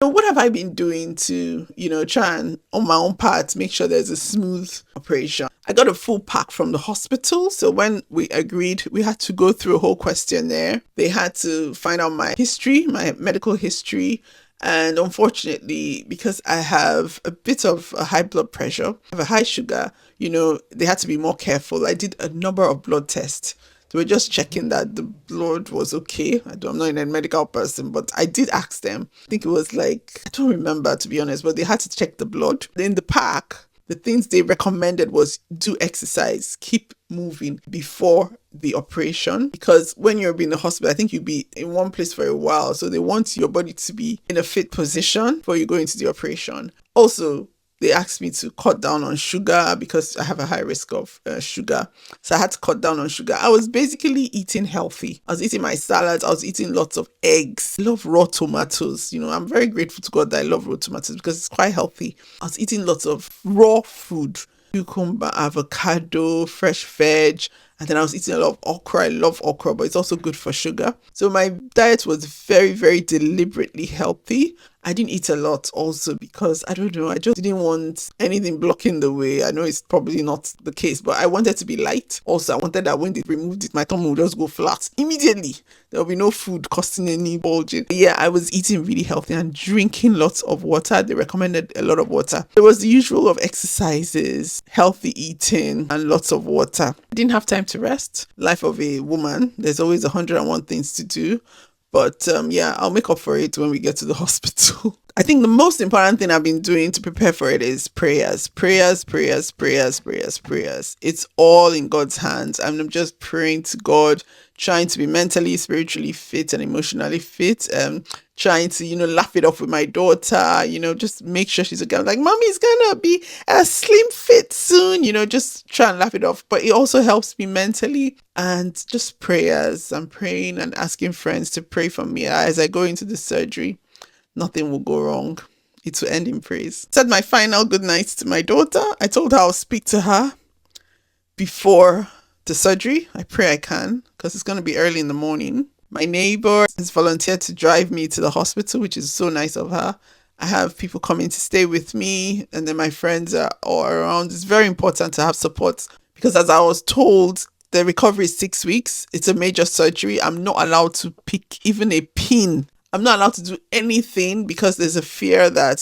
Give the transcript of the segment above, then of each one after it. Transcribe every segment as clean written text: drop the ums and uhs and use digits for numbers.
So what have I been doing to, try and on my own part make sure there's a smooth operation? I got a full pack from the hospital. So when we agreed, we had to go through a whole questionnaire. They had to find out my history, my medical history. And unfortunately, because I have a bit of a high blood pressure, I have a high sugar, they had to be more careful. I did a number of blood tests. They were just checking that the blood was okay. I'm not a medical person, but I did ask them. I think it was like, I don't remember to be honest, but they had to check the blood. In the pack, the things they recommended was do exercise, keep moving before the operation. Because when you're in the hospital, I think you'll be in one place for a while. So they want your body to be in a fit position before you go into the operation. Also, they asked me to cut down on sugar because I have a high risk of sugar. So I had to cut down on sugar. I was basically eating healthy. I was eating my salads. I was eating lots of eggs. I love raw tomatoes. I'm very grateful to God that I love raw tomatoes because it's quite healthy. I was eating lots of raw food. Cucumber, avocado, fresh veg. And then I was eating a lot of okra. I love okra, but it's also good for sugar. So my diet was very, very deliberately healthy. I didn't eat a lot also because I don't know, I just didn't want anything blocking the way. I know it's probably not the case, but I wanted to be light. Also, I wanted that when they removed it, my tummy would just go flat immediately. There will be no food causing any bulging. Yeah, I was eating really healthy and drinking lots of water. They recommended a lot of water. There was the usual of exercises, healthy eating, and lots of water. I didn't have time to rest. Life of a woman, there's always 101 things to do. But yeah, I'll make up for it when we get to the hospital. I think the most important thing I've been doing to prepare for it is prayers. Prayers, prayers, prayers, prayers, prayers. It's all in God's hands. And I'm just praying to God, trying to be mentally, spiritually fit and emotionally fit. Trying to, laugh it off with my daughter, just make sure she's okay. I'm like, mommy's gonna be a slim fit soon, just try and laugh it off. But it also helps me mentally and just prayers. I'm praying and asking friends to pray for me as I go into the surgery. Nothing will go wrong. It will end in praise. Said my final good night to my daughter. I told her I'll speak to her before the surgery. I pray I can because it's going to be early in the morning. My neighbor has volunteered to drive me to the hospital, which is so nice of her. I have people coming to stay with me, and then my friends are all around. It's very important to have support because, as I was told, the recovery is 6 weeks. It's a major surgery. I'm not allowed to pick even a pin. I'm not allowed to do anything because there's a fear that,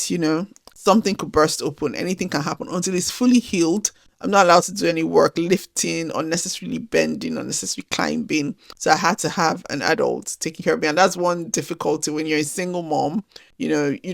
something could burst open. Anything can happen until it's fully healed. I'm not allowed to do any work, lifting, unnecessarily bending, unnecessarily climbing. So I had to have an adult taking care of me. And that's one difficulty when you're a single mom. You